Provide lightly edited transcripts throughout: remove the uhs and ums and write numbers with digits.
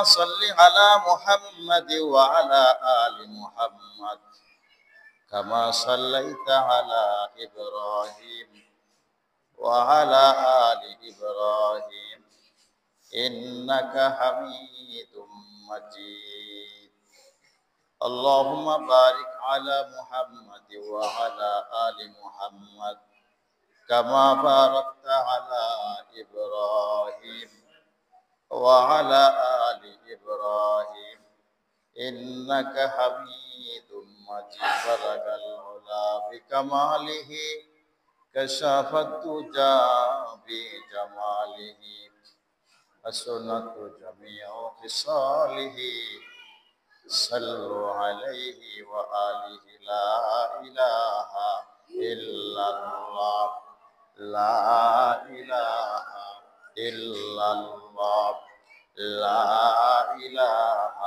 صل على محمد وعلى آل محمد كما صليت على إبراهيم وعلى آل إبراهيم إنك حميد مجيد اللهم بارك على محمد وعلى آل محمد كما باركت على إبراهيم وعلى آل إبراهيم إنك حميد مجيد بلغ العلا بكماله كشف الدجى بجماله حسنت جميع خصاله صلوا عليه وآله لا إله إلا الله لا إله إلا الله لا إله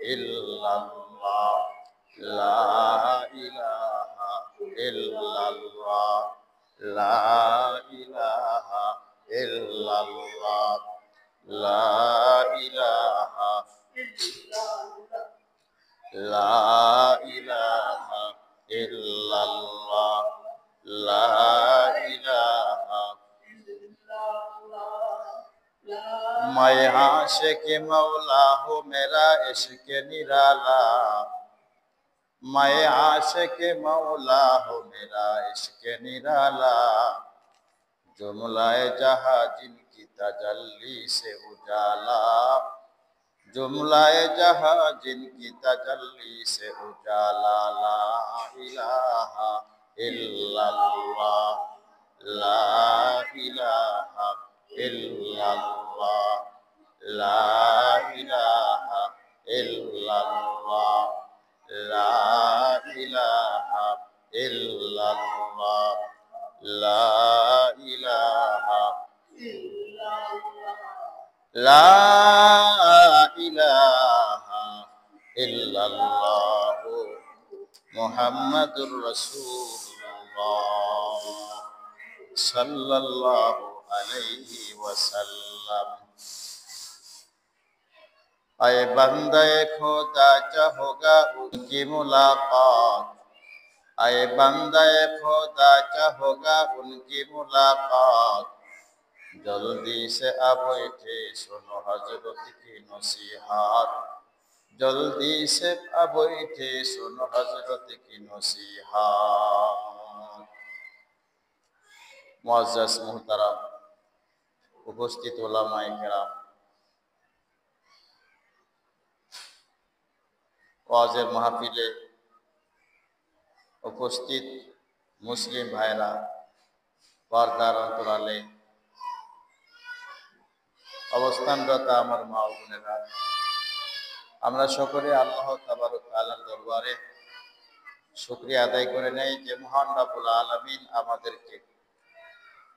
إلا الله لا إله إلا الله لا إله إلا الله لا إله لا إله إلا الله لا إله मैं आशिक मौला हूँ मेरा इश्क निराला मैं आशिक मौला हूँ मेरा इश्क निराला जुमलाए जहाँ जिनकी तजल्ली से उजाला जुमलाए जहाँ जिनकी तजल्ली से उजाला ला इलाहा इल्लल्लाह ला इलाहा इल्लल्लाह ला इलाहा इल्लल्लाह ला इलाहा इल्लल्लाह ला इलाहा ला इलाहा इल्लल्लाह मुहम्मदुर रसूलुल्लाह सल्लल्लाहु अलैहि वसल्लम आए बंदे खुदा चाहोगा उनकी मुलाकात आए बंदे खुदा चाहोगा उनकी मुलाकात जल्दी से अब बैठे सुनो हजरत की नसीहत जल्दी से अब बैठे सुनो हजरत की नसीहत मुअज़्ज़ज़ मुहतरम उपस्थित उलामाए किराम ওয়াজের মাহফিলে উপস্থিত মুসলিম ভাইরা পর্দার অন্তরালে অবস্থানরত আমার মা ও বোনেরা আমরা সকলে আল্লাহ তাবারক তাআলার দরবারে শুকরিয়া আদায় করে নেই যে মহান রব্বুল আলামিন আমাদেরকে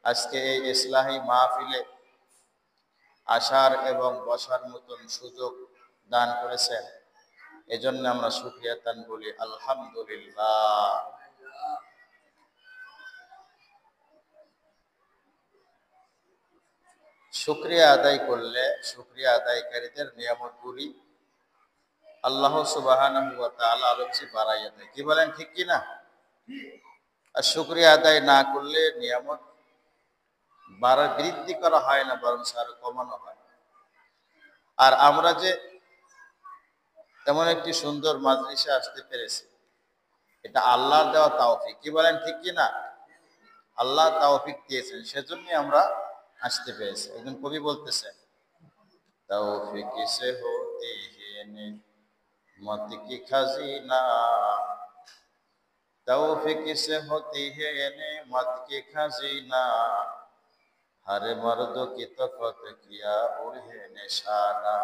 আজকে এই ইসলাহি মাহফিলে আসার এবং বসার মতন সুযোগ দান করেছেন এজন্য আমরা শুকরিয়া তান বলি আলহামদুলিল্লাহ শুকরিয়া আদায় করলে শুকরিয়া আদায়কারীদের নিয়ামতগুলি আল্লাহ সুবহানাহু ওয়া তাআলা আরো বেশি বাড়াইয়া দেয় কি বলেন ঠিক কি না আর শুকরিয়া আদায় না করলে নিয়ামত বৃদ্ধি করা হয় না বরং আরো কমানো হয় আর আমরা যে তেমন একটি সুন্দর মাজলিসে আসতে পেরেছি এটা আল্লাহর দেওয়া তৌফিক কি বলেন ঠিক কি না আল্লাহ তৌফিক দিয়েছেন সেজন্যই আমরা আসতে পেরেছি একজন কবি বলতেছেন তৌফিক সে হতি হে নেমত কি খাজিনা तौफीक से होती है नेमत की खजीना हर मर्द की तफत किया उड़े निशाना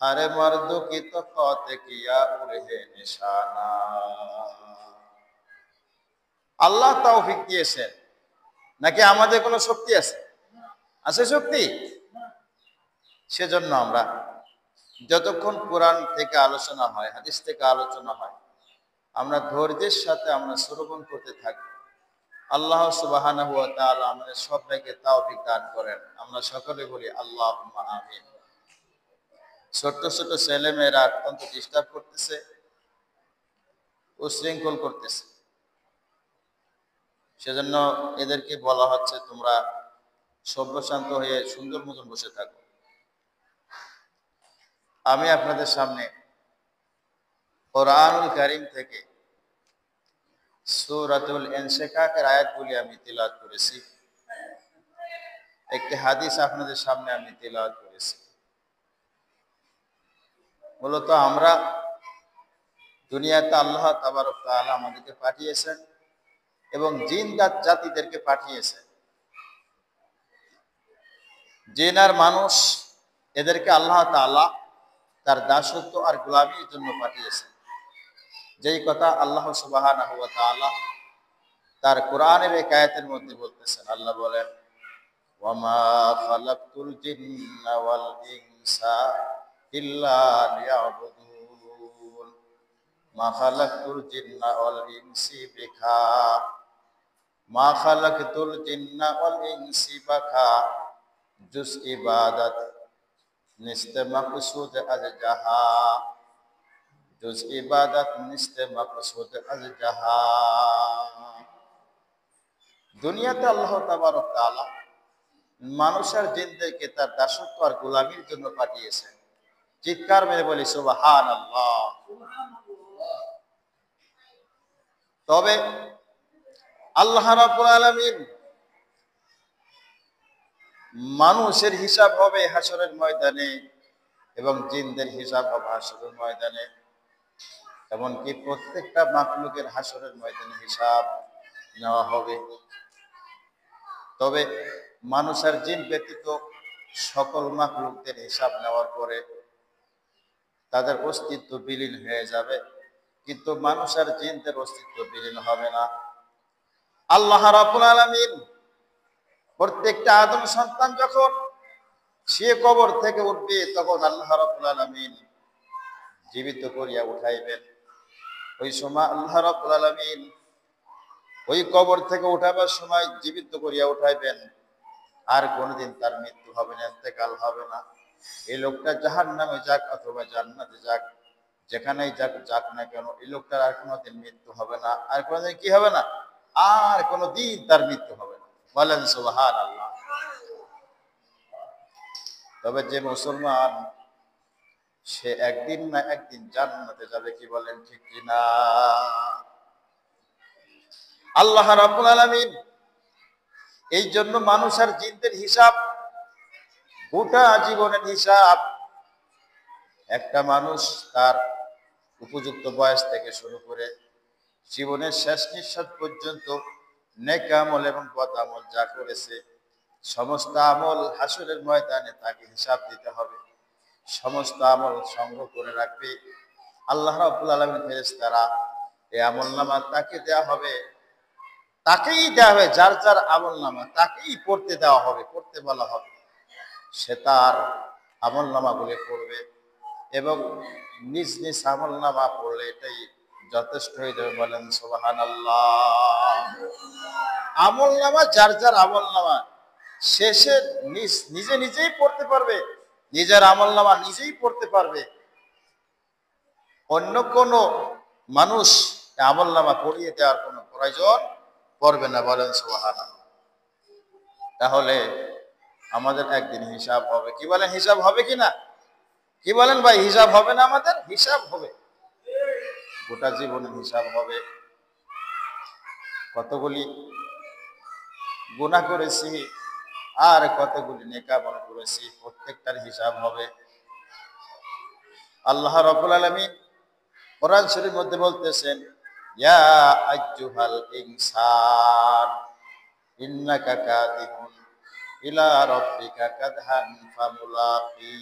हर मर्द की तफत किया उड़े निशाना আল্লাহ তৌফিক দিয়েছেন নাকি আমাদের কোনো শক্তি আছে আছে শক্তি সেজন্য আমরা যতক্ষণ কোরআন থেকে আলোচনা হয় হাদিস থেকে আলোচনা হয় আমরা ধৈর্যের সাথে আমরা শ্রবণ করতে থাকি আল্লাহ সুবহানাহু ওয়া তাআলা আমাদের সবাইকে তৌফিক দান করেন আমরা সকলে বলি আল্লাহুম্মা আমিন ছোট্ট ছোট ছেলে মেয়েরা অত্যন্ত ডিস্টার্ব করতেছে, উশৃঙ্খল করতেছে। সেজন্য এদেরকে বলা হচ্ছে তোমরা সভ্যশান্ত হয়ে সুন্দর মতন বসে থাকো। আমি আপনাদের সামনে কোরআনুল কারীম থেকে সূরাতুল ইনশিকাকের আয়াতগুলি আমি তিলাওয়াত করেছি। একটি হাদিস আপনাদের সামনে আমি তিলাওয়াত করেছি। মূলত আমরা দুনিয়াতে আল্লাহ তাবারক ওয়া তাআলা আমাদেরকে পাঠিয়েছেন এবং জিন জাতিদেরকে পাঠিয়েছেন। জিন আর মানুষ এদেরকে আল্লাহ তাআলা তার দাসত্ব আর গোলামির জন্য পাঠিয়েছেন। যেই কথা আল্লাহ সুবহানাহু ওয়া তাআলা তার কোরআনের এক আয়াতের মধ্যে বলতেছেন। আল্লাহ বলেন, ওয়ামা খালাকতুল জিন্না ওয়াল ইনসা ইল্লা লিয়াবুদুন মা খালাকতুল জিন্না ওয়াল ইনসি বিকা মা খালাকতুল জিন্না ওয়াল ইনসি বাকা জুস ইবাদত নিস্তে মাকসুদ আজ জাহা জুস ইবাদত নিস্তে মাকসুদ আজ জাহা। দুনিয়াতে আল্লাহ তাবারক ওয়া তাআলা মানুষের জিনদেরকে তার দাসত্ব আর গোলামির জন্য পাঠিয়েছেন। চিৎকার মেরে বলি সুবহানাল্লাহ। তবে আল্লাহ রাব্বুল আলামিন মানুষের হিসাব হবে হাসরের ময়দানে এবং জিনদের হিসাব হবে হাসরের ময়দানে। এমনকি প্রত্যেকটা মাখলুকের হাসরের ময়দানে হিসাব নেওয়া হবে। তবে মানুষ আর জিন ব্যতীত সকল মাখলুকদের হিসাব নেওয়ার পরে তাদের অস্তিত্ব বিলীন হয়ে যাবে, কিন্তু মানুষ আর জিনদের অস্তিত্ব বিলীন হবে না। আল্লাহ রাব্বুল আলামিন প্রত্যেকটা আদম সন্তান যখন সে কবর থেকে উঠবে তখন আল্লাহ রাব্বুল আলামিন জীবিত করিয়া উঠাইবেন। ওই সময় আল্লাহ রাব্বুল আলামিন ওই কবর থেকে উঠাবার সময় জীবিত করিয়া উঠাইবেন। আর কোনোদিন তার মৃত্যু হবে না, ইন্তেকাল হবে না। এই লোকটা জাহান্নামে যাক অথবা জান্নাতে যাক, যেখানেই যাক যাক না কেন, এই লোকটার আর কোনোদিন মৃত্যু হবে না। আর কোনোদিন কি হবে না? আর কোনোদিন তার মৃত্যু হবে না। বলেন সুবহানাল্লাহ। তবে যে মুসলমান সে একদিন না একদিন জান্নাতে যাবে, কি বলেন ঠিক কিনা? আল্লাহ রাব্বুল আলামিন এই জন্য মানুষ আর জিনদের হিসাব, গোটা জীবনের হিসাব, একটা মানুষ তার উপযুক্ত বয়স থেকে শুরু করে জীবনের শেষ নিঃশ্বাস পর্যন্ত নেক আমল এবং বদ আমল যা করেছে সমস্ত আমল হাসরের ময়দানে তাকে হিসাব দিতে হবে। সমস্ত আমল সংগ্রহ করে রাখবে। আল্লাহ রাব্বুল আলামিন ফেরেশতারা এই আমলনামা তাকে দেয়া হবে, তাকেই দেওয়া হবে। যার যার আমলনামা তাকেই পড়তে দেওয়া হবে, পড়তে বলা হবে। সে তার আমলনামাগুলি পড়বে এবং নিজ নিজ আমলনামা পড়লে এটাই যথেষ্ট হয়ে যাবে। বলেন সুবহানাল্লাহ। আমলনামা যার যার আমলনামা শেষে নিজে নিজেই পড়তে পারবে, নিজের আমলনামা নিজেই পড়তে পারবে। অন্য কোন মানুষ আমলনামা পড়িয়ে দেওয়ার কোনো প্রয়োজন পড়বে না। বলেন সুবহানাল্লাহ। তাহলে আমাদের একদিন হিসাব হবে। কি বলেন, হিসাব হবে কি না? কি বলেন ভাই, হিসাব হবে না? আমাদের হিসাব হবে, গোটা জীবনের হিসাব হবে। কতগুলি গুনাহ করেছি আর কতগুলি নেক আমল করেছি, প্রত্যেকটার হিসাব হবে। আল্লাহ রাব্বুল আলামিন কোরআন শরীফের মধ্যে বলতেছেন, ইয়া আইয়ুহাল ইনসান ইন্নাকা কাদিহুন ইলা রাব্বিকা কাদহান ফামুলাকি।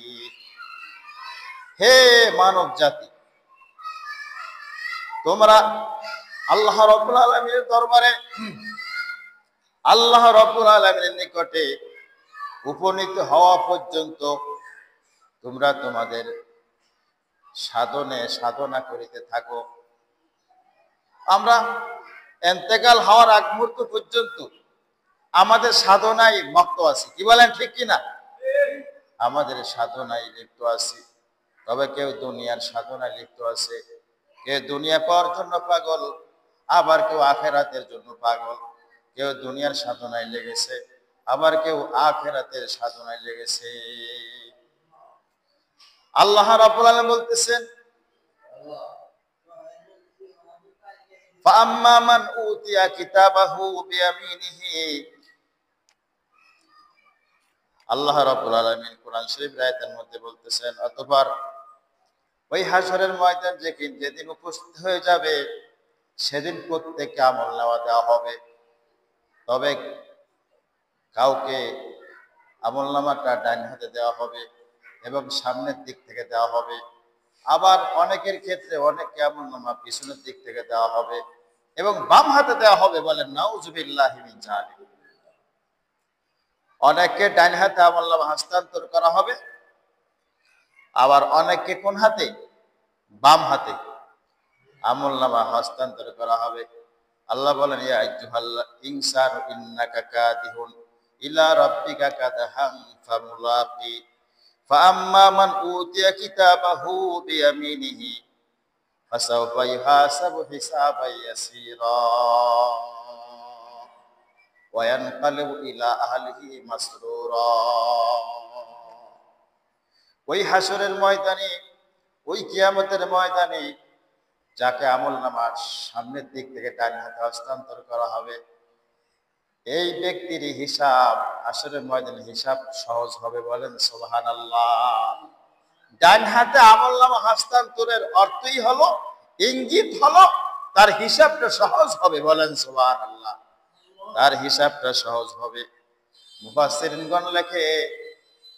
হে মানব জাতি, তোমরা আল্লাহ রাব্বুল আলামিনের দরবারে, আল্লাহ রাব্বুল আলামিনের নিকটে উপনীত হওয়া পর্যন্ত তোমরা তোমাদের সাধনা করিতে থাকো। আমরা ইন্তেকাল হওয়ার আগ মুহূর্ত পর্যন্ত আমাদের সাধনায় মত্ত আছি। কি বলেন ঠিক কিনা? আমাদের সাধনায় লিপ্ত আছি। তবে কেউ দুনিয়ার সাধনায় লিপ্ত আছে, কেউ দুনিয়া পাওয়ার জন্য পাগল, আবার কেউ আখেরাতের জন্য পাগল। কেউ দুনিয়ার সাধনায় লেগেছে, আবার কেউ আখেরাতের সাধনায় লেগেছে। আল্লাহ রাব্বুল আলামিন বলতেছেন, ফাআম্মা মান উতিয়া কিতাবাহু বিয়ামিনিহি। আল্লাহ রাব্বুল আলামিন কোরআন শরীফের আয়াতের মধ্যে বলতেছেন, অতঃপর ওই হাসরের ময়দান যেদিন উপস্থিত হয়ে যাবে, সেদিন প্রত্যেককে আমলনামা দেওয়া হবে। তবে কাউকে আমলনামাটা ডান হাতে দেওয়া হবে এবং সামনের দিক থেকে দেওয়া হবে। আবার অনেকের ক্ষেত্রে অনেককে আমলনামা পিছনের দিক থেকে দেওয়া হবে এবং বাম হাতে দেওয়া হবে। বলেন নাউজুবিল্লাহি মিন যালিক। অনেককে ডান হাতে আমলনামা হস্তান্তর করা হবে, আবার অনেককে কোন হাতে? বাম হাতে আমলনামা হস্তান্তর করা হবে। আল্লাহ বলেন, ইয়া আইয়ুহাল ইনসানু ইন্নাকা কাদিহুন ইলা রাব্বিকা কাদহান ফামুলাকি ফাআম্মা মান উতিয়া কিতাবাহু বিয়ামিনিহি ফাসাওফা ইউহাসাবু হিসাবান ইয়াসীরা ওয়া ইয়ানকালিবু ইলা আহলিহি মাসরুরা। ওই হাসরের ময়দানে, ওই কিয়ামতের ময়দানে যাকে আমলনামার সামনের দিক থেকে ডান হাতে হস্তান্তর করা হবে, এই ব্যক্তির হিসাব, হাসরের ময়দানে হিসাব সহজ হবে। বলেন সুবহানাল্লাহ। ডান হাতে আমলনামা হস্তান্তরের অর্থই হলো, ইঙ্গিত হলো তার হিসাবটা সহজ হবে। বলেন সুবহানাল্লাহ। তার হিসাবটা সহজ হবে। মুফাসসিরিনগণ লেখে,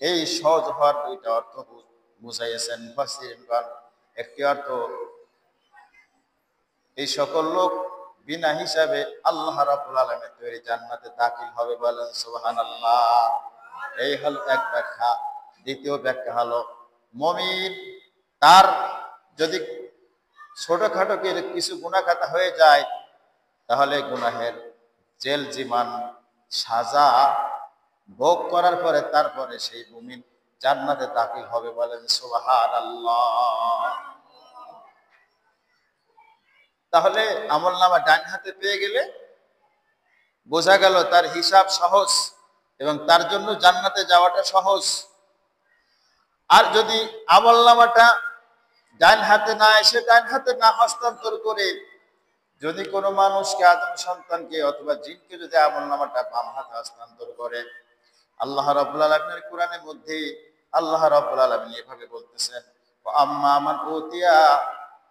এই সহজ হওয়ার দুইটা অর্থ বুঝাইয়েছেন মুফাসসিরিনগণ। একটি অর্থ, এই সকল লোক বিনা হিসাবে আল্লাহ রাব্বুল আলামিনের তৈরি জান্নাতে দাখিল হবে। বলেন সুবহানাল্লাহ। এই হলো এক ব্যাখ্যা। দ্বিতীয় ব্যাখ্যা হলো, মুমিন তার যদি ছোটখাটো কিছু গুনাহ খাতা হয়ে যায়, তাহলে গুনাহের জেল জীমান সাজা ভোগ করার পরে তারপরে সেই মুমিন জান্নাতে দাখিল হবে। বলেন সুবহানাল্লাহ। তাহলে আমলনামা ডান হাতে পেয়ে গেলে বোঝা গেল তার হিসাব সহজ এবং তার জন্য জান্নাতে যাওয়াটা সহজ। আর যদি আমলনামাটা ডান হাতে না এসে, ডান হাতে না হস্তান্তর করে, যদি কোনো মানুষকে, আদম সন্তানকে অথবা জিনকে যদি আমলনামাটা বাম হাতে হস্তান্তর করে, আল্লাহ রাব্বুল আলামিনের কোরআনের মধ্যে আল্লাহ রাব্বুল আলামিন এভাবে বলতেছেন, আম্মা মান উতিয়া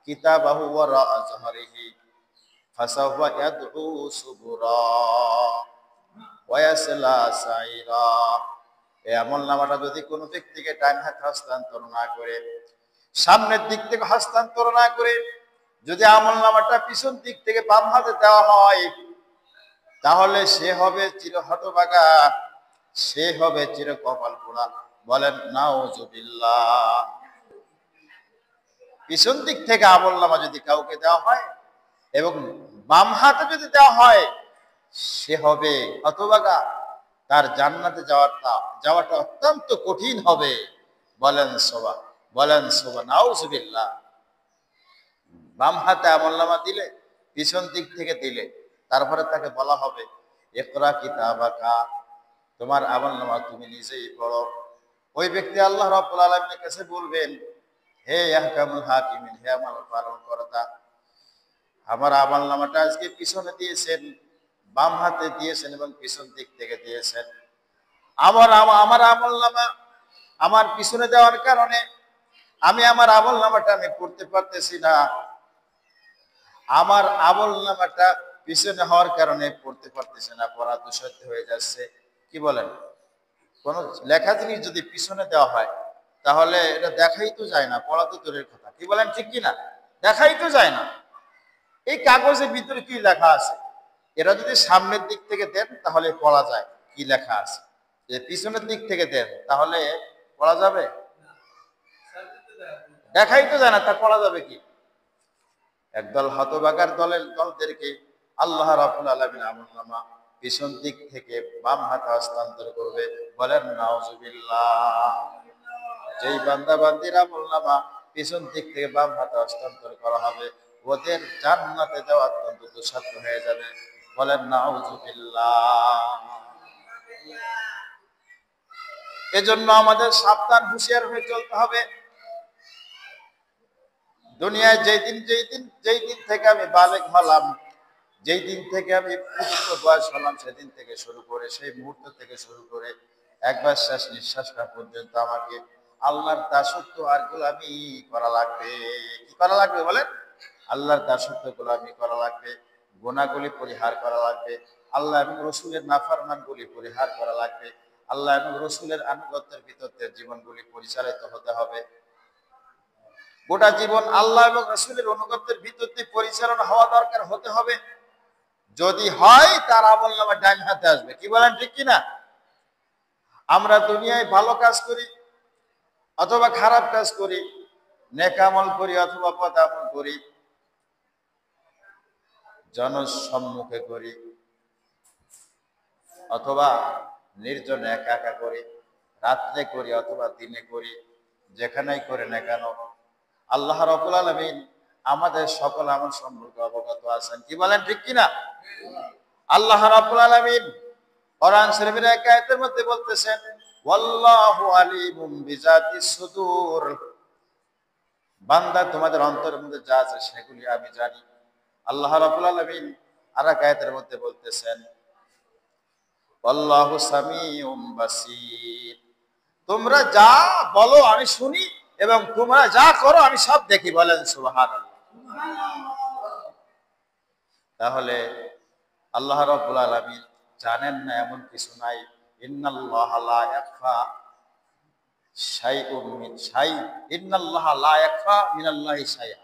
কিতাবাহু ওয়ারা যহরিহি ফাসাওফা ইয়াদউ সুবুরা ওয়া ইয়াসলা সাইরা। এই আমলনামাটা যদি কোনো ব্যক্তিকে ডান হাতে হস্তান্তর না করে, সামনের দিক থেকে হস্তান্তর না করে, যদি আমলনামাটা পিছন দিক থেকে বাম হাতে দেওয়া হয়, তাহলে সে হবে চির হতভাগা, সে হবে চির কপাল পোড়া। বলেন নাউজুবিল্লাহ। পিছন দিক থেকে আমলনামা যদি কাউকে দেওয়া হয় এবং বাম হাতে যদি দেওয়া হয়, সে হবে হতভাগা, তার জান্নাতে যাওয়াটা অত্যন্ত কঠিন হবে। বলেন নাউজুবিল্লাহ। বাম হাতে আমলনামা দিলে, পিছন দিক থেকে দিলে, তারপরে তাকে বলা হবে, ইকরা কিতাবাকা, তোমার আমলনামা তুমি নিজেই পড়ো। ওই ব্যক্তি আল্লাহ রাব্বুল আলামিনের কাছে বলবেন, হে আহকামুল হাকিমিন, হে আমার পালনকর্তা, আমার আমলনামাটা আজকে পিছনে দিয়েছেন, বাম হাতে দিয়েছেন এবং পিছন দিক থেকে দিয়েছেন। আমার আমলনামা আমার পিছনে দেওয়ার কারণে আমি আমার আমলনামাটা আমি পড়তে পারতেছি না। আমার আমলনামাটা পিছনে হওয়ার কারণে পড়তে পারতেছি না, পড়া দুঃসাধ্য হয়ে যাচ্ছে। কি বলেন? কোন লেখা জিনিস যদি পিছনে দেওয়া হয়, তাহলে এটা দেখাই তো যায় না, পড়া তো দূরের কথা। কি বলেন, ঠিক কিনা? দেখাই তো যায় না এই কাগজের ভিতরে কি লেখা আছে। এরা যদি সামনের দিক থেকে দেন তাহলে পড়া যায় কি লেখা আছে, যদি পিছনের দিক থেকে দেন তাহলে পড়া যাবে? দেখাই তো যায় না, তা পড়া যাবে কি? একদল হতভাগার দলদেরকে আল্লাহ রাব্বুল আলামিন আমলনামা পিছন দিক থেকে বাম হাতে হস্তান্তর করবে। বলেন নাউজুবিল্লাহ। যেই বান্দা বান্দির আমলনামা পিছন দিক থেকে বাম হাতে হস্তান্তর করা হবে, ওদের জান্নাতে যাওয়া অত্যন্ত দুঃসাধ্য হয়ে যাবে। বলেন নাউজুবিল্লাহ। এজন্য আমাদের সাবধান হুঁশিয়ার হয়ে চলতে হবে। দুনিয়ায় যেই দিন থেকে আমি বালেগ হলাম, যেই দিন থেকে আমি উপযুক্ত বয়স হলাম, সেদিন থেকে শুরু করে, সেই মুহূর্ত থেকে শুরু করে একবার শেষ নিঃশ্বাসটা পর্যন্ত আমাকে আল্লাহর দাসত্ব আর গোলামি করা লাগবে। কি করা লাগবে বলেন? আল্লাহর দাসত্ব গোলামি করা লাগবে, গুনাহগুলি পরিহার করা লাগবে, আল্লাহ এবং রসুলের নাফরমানগুলি পরিহার করা লাগবে, আল্লাহ এবং রসুলের আনুগত্যের ভিতরে জীবনগুলি পরিচালিত হতে হবে। গোটা জীবন আল্লাহ এবং রসুলের অনুগত্যের ভিতর দিয়ে পরিচালনা হওয়া দরকার, হতে হবে। যদি হয় তার আমলনামা ডান হাতে আসবে। কি বলেন, ঠিক কিনা? আমরা দুনিয়ায় ভালো কাজ করি অথবা খারাপ কাজ করি, নেক আমল করি অথবা বদ আমল করি, জনসম্মুখে করি অথবা নির্জনে একা একা করি, রাত্রে করি অথবা দিনে করি, যেখানেই করে না কেন আল্লাহ রাব্বুল আলামিন আমাদের সকল আমল সম্পর্কে অবগত আছেন। কি বলেন, ঠিক কিনা? আল্লাহ রাব্বুল আলামিন কোরআন শরীফের এক আয়াতের মধ্যে বলতেছেন, ওয়াল্লাহু আলিমুম বিজাতিস সুদূর। বান্দা, তোমাদের অন্তরের মধ্যে যা আছে সেগুলি আমি জানি। আল্লাহ রাব্বুল আলামিন আরেক আয়াতের মধ্যে বলতেছেন, আল্লাহু সামিউম বাসীর। তোমরা যা বলো আমি শুনি এবং তোমরা যা করো আমি সব দেখি। বলেন সুবহানাল্লাহ। তাহলে আল্লাহ রাব্বুল আলামিন জানেন না এমন কিছু নাই। ইন্নাল্লাহা লা ইয়াখফা শাইউম মিন শাই, ইন্নাল্লাহা লা ইয়াখফা মিনাল্লাহি শাইআ।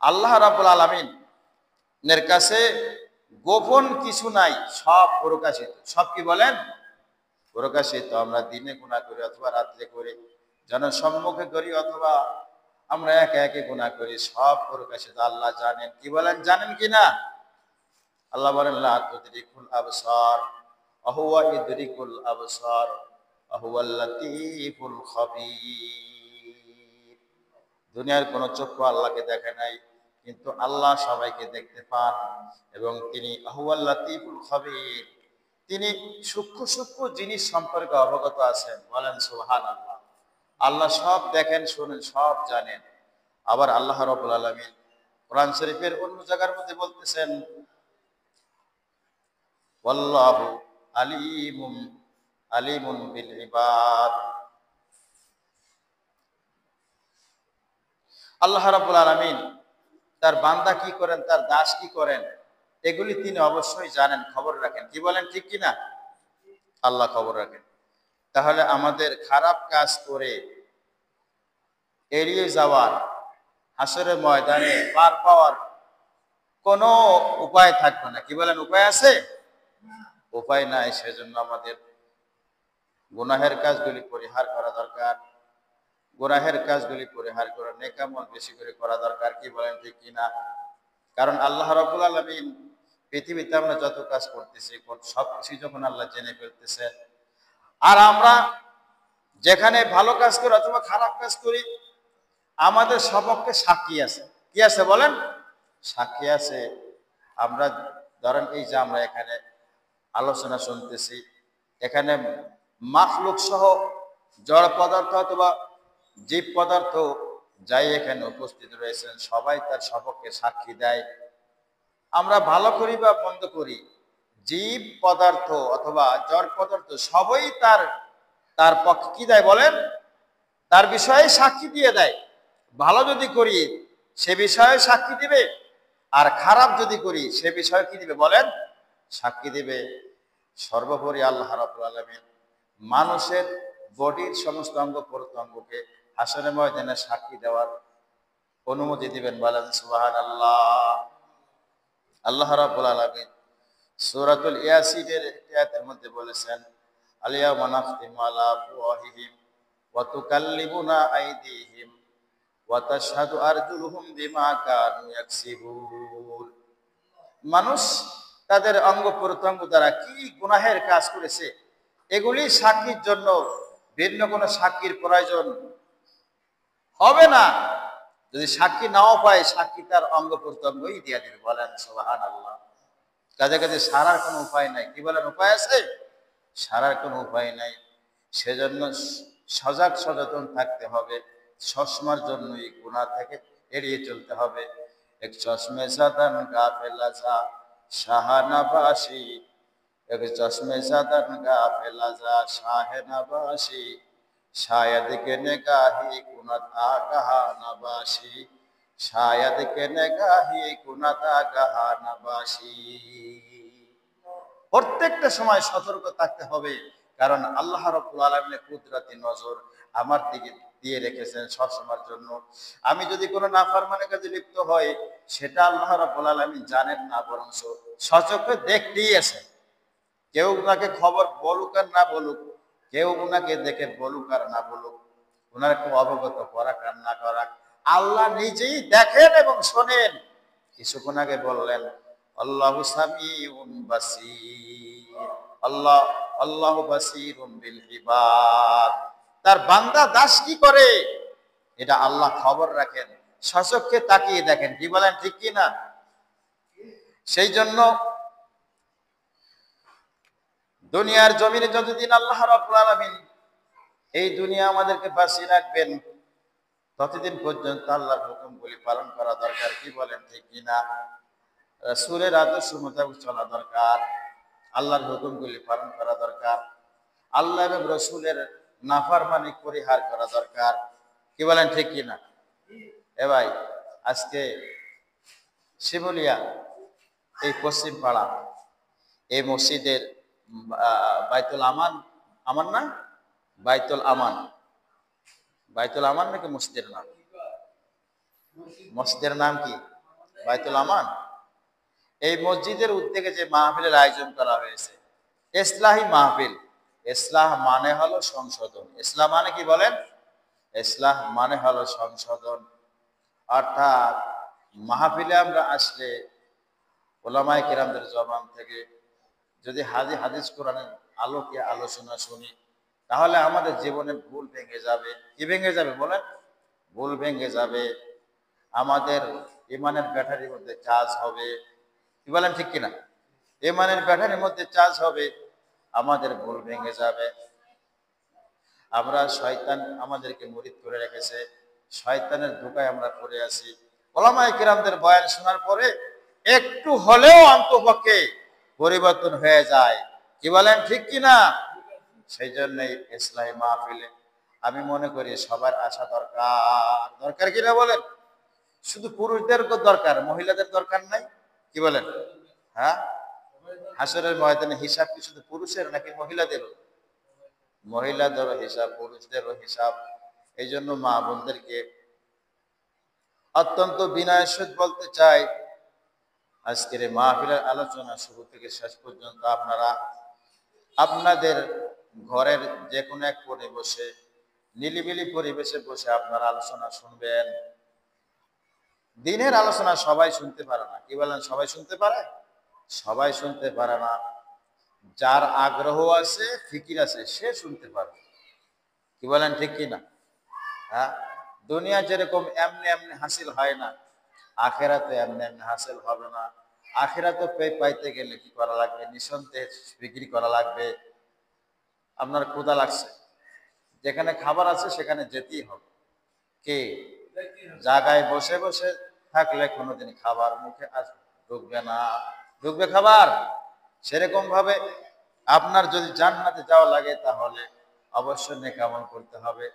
আল্লাহ রাব্বুল আলামিন এর কাছে গোপন কিছু নাই, সব প্রকাশিত। সব কি বলেন? প্রকাশিত। আমরা দিনে গুনাহ করি অথবা রাত্রে করি, জনসম্মুখে করি অথবা আমরা একে একে গুনাহ করি, সব প্রকাশিত। আল্লাহ জানেন। কি বলেন, জানেন কিনা? আল্লাহ বলেন, লা তুদরিকুল আবসার ওয়া হুয়া ইদরিকুল আবসার ওয়া হুয়াল লাতীফুল খাবীর। দুনিয়ার কোন চক্ষু আল্লাহকে দেখে নাই, কিন্তু আল্লাহ সবাইকে দেখতে পান এবং তিনি হুয়াল লাতীফুল খাবীর, তিনি সূক্ষ্ম সূক্ষ্ম জিনিস সম্পর্কে অবগত আছেন। বলেন সুবহানাল্লাহ। আল্লাহ সব দেখেন, শুনেন, সব জানেন। আবার আল্লাহ রাব্বুল আলামিন কোরআন শরীফের অন্য জায়গার মধ্যে বলতেছেন, ওয়াল্লাহু আলিমুন বিল ইবাদ। আল্লাহ রাব্বুল আলামিন তার বান্দা কি করেন, তার দাস কি করেন, এগুলি তিনি অবশ্যই জানেন, খবর রাখেন। কি বলেন, ঠিক কিনা? আল্লাহ খবর রাখেন। তাহলে আমাদের খারাপ কাজ করে এড়িয়ে যাওয়ার, হাসরের ময়দানে পার পাওয়ার কোনো উপায় থাকবে না। কি বলেন, উপায় আছে? উপায় নাই। সেজন্য আমাদের গুনাহের কাজগুলি পরিহার করা দরকার, গুনাহের কাজগুলি পরিহার করে নেক আমল বেশি করে করা দরকার। কি বলেন, ঠিক কিনা? কারণ আল্লাহ রাব্বুল আলামিন পৃথিবীতে আমরা যত কাজ করতেছি সবকিছু যখন আল্লাহ জেনে ফেলতেছে, আর আমরা যেখানে ভালো কাজ করি অথবা খারাপ কাজ করি, আমাদের সপক্ষে সাক্ষী আছে। কি আছে বলেন? সাক্ষী আছে। আমরা ধরেন এই যে আমরা এখানে আলোচনা শুনতেছি, এখানে মাখলুক সহ জড় পদার্থ অথবা জীব পদার্থ যাই এখানে উপস্থিত রয়েছেন, সবাই তার সপক্ষে সাক্ষী দেয়। আমরা ভালো করি বা মন্দ করি, জীব পদার্থ অথবা জড় পদার্থ সবই তার পক্ষে কি দেয় বলেন? তার বিষয়ে সাক্ষী দিয়ে দেয়। ভালো যদি করি সে বিষয়ে সাক্ষী দিবে, আর খারাপ যদি করি সে বিষয়ে কি দিবে বলেন? সাক্ষী দিবে। সর্বোপরি আল্লাহ রাব্বুল আলামিন মানুষের বডির সমস্ত অঙ্গ প্রত্যঙ্গকে হাসরের ময়দানে সাক্ষী দেওয়ার অনুমতি দিবেন। বলেন সুবহানাল্লাহ। আল্লাহ রাব্বুল আলামিন সূরাতুল ইয়াসিনের একটি আয়াতের মধ্যে বলেছেন, আল-ইয়াওমা নাখতিমু আলা আফওয়াহিহিম ওয়া তুকাল্লিমুনা আইদিহিম ওয়া তাশহাদু আরজুলুহুম বিমা কানু ইয়াকসিবুন। মানুষ তাদের অঙ্গ প্রত্যঙ্গ দ্বারা কি গুনাহের কাজ করেছে এগুলি সাক্ষীর জন্য ভিন্ন কোনো সাক্ষীর প্রয়োজন হবে না। যদি সাক্ষী নাও পায়, সাক্ষী তার অঙ্গ প্রত্যঙ্গই দিয়া দিবে। বলেন সুবহানাল্লাহ। কাজে কাজে সারার কোনো উপায় নাই। কি বলেন, উপায় আছে? সারার কোনো উপায় নাই। সেজন্য সজাগ সচেতন থাকতে হবে। সবসময়ের জন্যই গুনাহ থেকে এড়িয়ে চলতে হবে। এক চশমে সাদান গাফেলা যা শাহানাবাসী, এক চশমে সাদান গাফেলা যা শাহানাবাসী, शायद के निगाही कुनता गहा नबाशी, शायद के निगाही कुनता गहा नबाशी। প্রত্যেকটা সময় সতর্ক থাকতে হবে, কারণ আল্লাহ রাব্বুল আলামিনের কুদরতি নজর আমার দিকে দিয়ে রেখেছেন সবসময়ের জন্য। আমি যদি কোনো নাফরমানের কাজে লিপ্ত হই, সেটা আল্লাহ রাব্বুল আলামিন জানেন না, বরং সচক্ষে দেখতেই আছে। কেউ উনাকে খবর বলুক আর না বলুক, কেউ উনাকে দেখে বলুক আর না বলুক, উনাকে অবগত করাক আর না করাক, আল্লাহ নিজেই দেখেন এবং শোনেন। কিছুক্ষণ আগে বললেন আল্লাহু সামিউন বাসীর, আল্লাহু বাসীরুম বিল ইবাদ। তার বান্দা দাস কি করে এটা আল্লাহ খবর রাখেন, সচক্ষে তাকিয়ে দেখেন। কি বলেন, ঠিক কি না? সেই জন্য দুনিয়ার জমিনে যতদিন আল্লাহ রাব্বুল আলামিন এই দুনিয়া আমাদেরকে বাঁচিয়ে রাখবেন, ততদিন পর্যন্ত আল্লাহর হুকুমগুলি পালন করা দরকার। কি বলেন, ঠিক কিনা? রাসূলের আদর্শ মোতাবেক চলা দরকার, আল্লাহর হুকুমগুলি পালন করা দরকার, আল্লাহ এবং রাসূলের নাফরমানি পরিহার করা দরকার। কি বলেন, ঠিক কিনা? এ ভাই, আজকে শিমুলিয়া এই পশ্চিম পাড়া এই মসজিদের বাইতুল আমান, আমান না বাইতুল আমান, বাইতুল আমান নাকি মসজিদের নাম? মসজিদের নাম কি? বাইতুল আমান। এই মসজিদের উদ্যোগে যে মাহফিলের আয়োজন করা হয়েছে, ইসলাহি মাহফিল। ইসলাহ মানে হলো সংশোধন। ইসলাম মানে কি বলেন? ইসলাহ মানে হলো সংশোধন। অর্থাৎ মাহফিলে আমরা আসলে ওলামায়ে কেরামদের জবান থেকে যদি হাদিস কোরআনের আলোকে আলোচনা শুনি, তাহলে আমাদের জীবনে ভুল ভেঙে যাবে। কি ভেঙে যাবে বলেন? ভুল ভেঙে যাবে। আমাদের ইমানের ব্যাটারির মধ্যে চার্জ হবে। কি বলেন, ঠিক কিনা? ইমানের ব্যাটারির মধ্যে চার্জ হবে, আমাদের ভুল ভেঙে যাবে। আমরা শয়তান আমাদেরকে মুরিদ করে রেখেছে, শয়তানের ধোঁকায় আমরা পড়ে আছি। ওলামায়ে কেরামদের বয়ান শোনার পরে একটু হলেও অন্তপক্ষে পরিবর্তন হয়ে যায়। কি বলেন, ঠিক কিনা? সেই জন্যই ইসলাহি মাহফিলে আমি মনে করি সবার আসা দরকার। দরকার কিনা বলেন? শুধু পুরুষদের দরকার, মহিলাদের দরকার নাই? কি বলেন? হ্যাঁ, হাসরের ময়দানে হিসাব কি শুধু পুরুষের নাকি মহিলাদেরও? মহিলাদেরও হিসাব, পুরুষদেরও হিসাব। এই জন্য মা বোনদেরকে অত্যন্ত বিনয়ের সহিত বলতে চাই, আজকের এই মাহফিলের আলোচনা শুরু থেকে শেষ পর্যন্ত আপনারা আপনাদের ঘরের যে কোনো এক কোণে বসে, নিলিবিলি পরিবেশে বসে আপনারা আলোচনা শুনবেন। দিনের আলোচনা সবাই শুনতে পারে না। কি বলেন, সবাই শুনতে পারে? সবাই শুনতে পারে না। যার আগ্রহ আছে, ফিকির আছে, সে শুনতে পারবে। কি বলেন, ঠিক কিনা? হ্যাঁ, দুনিয়া যেরকম এমনি এমনি হাসিল হয় না, আখেরাতে এমনি এমনি হাসিল হবে না। আখেরাতে পাইতে গেলে কি করা লাগবে? নিঃসন্দেহে বিক্রি করা লাগবে। আপনার ক্ষুধা লাগছে, যেখানে খাবার আছে সেখানে যেতেই হবে। কি জায়গায় বসে বসে থাকলে কোনোদিন খাবার মুখে ঢুকবে না। ঢুকবে খাবার? সেরকম ভাবে আপনার যদি জান্নাতে যাওয়া লাগে, তাহলে অবশ্যই নেক আমল করতে হবে।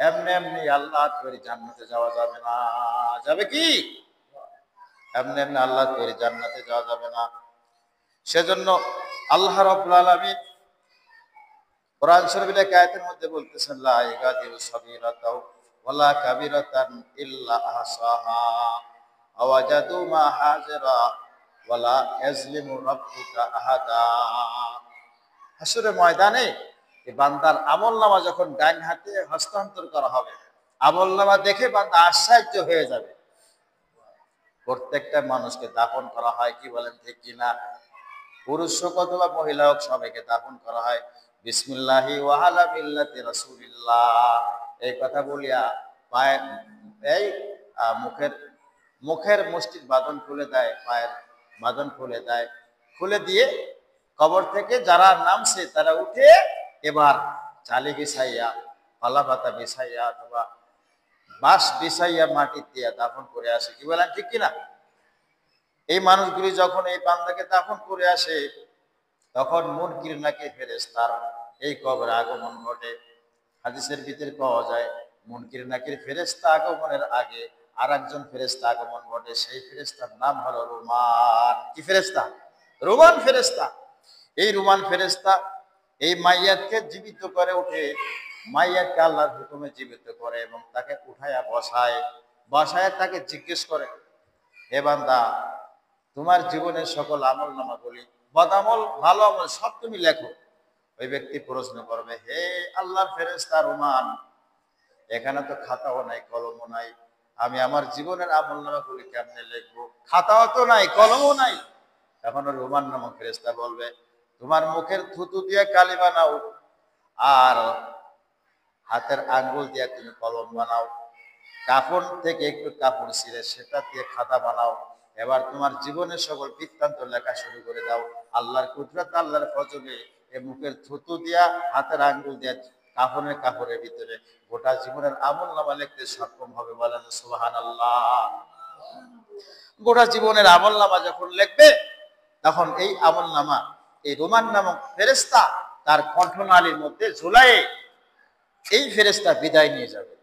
এমনি এমনি আল্লাহ করে জান্নাতে যাওয়া যাবে না। যাবে কি? এমনি এমনি আল্লাহ করে জান্নাতে যাওয়া যাবে না। সেজন্য আল্লাহ রাব্বুল আলামিন কোরআন শরীফের এক আয়াতের মধ্যে বলতেছেন, লা ইয়াগাদিরু সাগীরাতাও ওয়ালা কাবীরাতান ইল্লা আহসাহা আওয়াজাদু মা হাজিরা ওয়ালা ইয়াজলিমু রাব্বুকা আহাদা। হাসরের ময়দানে এই বান্দার আমলনামা যখন ডান হাতে হস্তান্তর করা হবে, আমলনামা দেখে বান্দা আশ্চর্য হয়ে যাবে। প্রত্যেকটা মানুষকে দাফন করা হয়। কি বলেন, ঠিক কিনা? পুরুষ হোক অথবা মহিলা হোক, সবাইকে দাফন করা হয়। বিসমিল্লাহি ওয়া আলা মিল্লাতি রাসূলিল্লাহ, এই কথা বলিয়া পায়ের এই মুখের মুখের মুষ্টির বাঁধন খুলে দেয়, পায়ের বাঁধন খুলে দেয়। খুলে দিয়ে কবর থেকে যারা নামছে তারা উঠে এবার চালি বিছাইয়া, কলা পাতা বিছাইয়া অথবা বাঁশ বিছাইয়া মাটি দিয়া দাফন করে আসে। কি বলেন ঠিক কিনা? এই মানুষগুলি যখন এই বান্দাকে দাফন করে আসে তখন মুনকির নাকির ফেরেশতার এই কবরে আগমন ঘটে। হাদিসের ভিতরে পাওয়া যায় মুনকির নাকির ফেরেশতা আগমনের আগে আর একজন ফেরেশতা আগমন ঘটে। সেই ফেরেশতার নাম হলো রুমান। কি ফেরেশতা? রুমান ফেরেশতা। এই রুমান ফেরেশতা এই মাইয়াতকে জীবিত করে উঠে, মাইয়াতকে আল্লাহর হুকুমে জীবিত করে এবং তাকে উঠায়া বসায়। বসায় তাকে জিজ্ঞেস করে, হে বান্দা, তোমার জীবনের সকল আমল নামা বলি, বদামল ভালো আমল সব তুমি লেখো। ওই ব্যক্তি প্রশ্ন করবে, হে আল্লাহর ফেরেশতা রুমান, এখানে তো খাতাও নাই কলমও নাই, আমি আমার জীবনের আমল নামাগুলি কেমনে লিখবো? খাতাও তো নাই, কলমও নাই। তখন রুমান নামক ফেরেশতা বলবে, তোমার মুখের থুতু দিয়ে কালি বানাও আর হাতের আঙ্গুল দিয়ে তুমি কলম বানাও, কাপড় থেকে একটু কাপড় ছিঁড়ে সেটা দিয়ে খাতা বানাও। এবার তোমার জীবনের সকল বৃত্তান্ত লেখা শুরু করে দাও। আল্লাহর কুদরত, আল্লাহর ফজলে এ মুখের থুতু দিয়া হাতের আঙ্গুল দিয়া কাপড়ের ভিতরে গোটা জীবনের আমল নামা লিখতে সক্ষম হবে। বলেন সুবহানাল্লাহ। গোটা জীবনের আমল নামা যখন লিখবে তখন এই আমল নামা এই রোমান নামক ফেরেশতা তার কণ্ঠনালীর মধ্যে ঝুলায়ে এই ফেরেশতা বিদায় নিয়ে যাবে।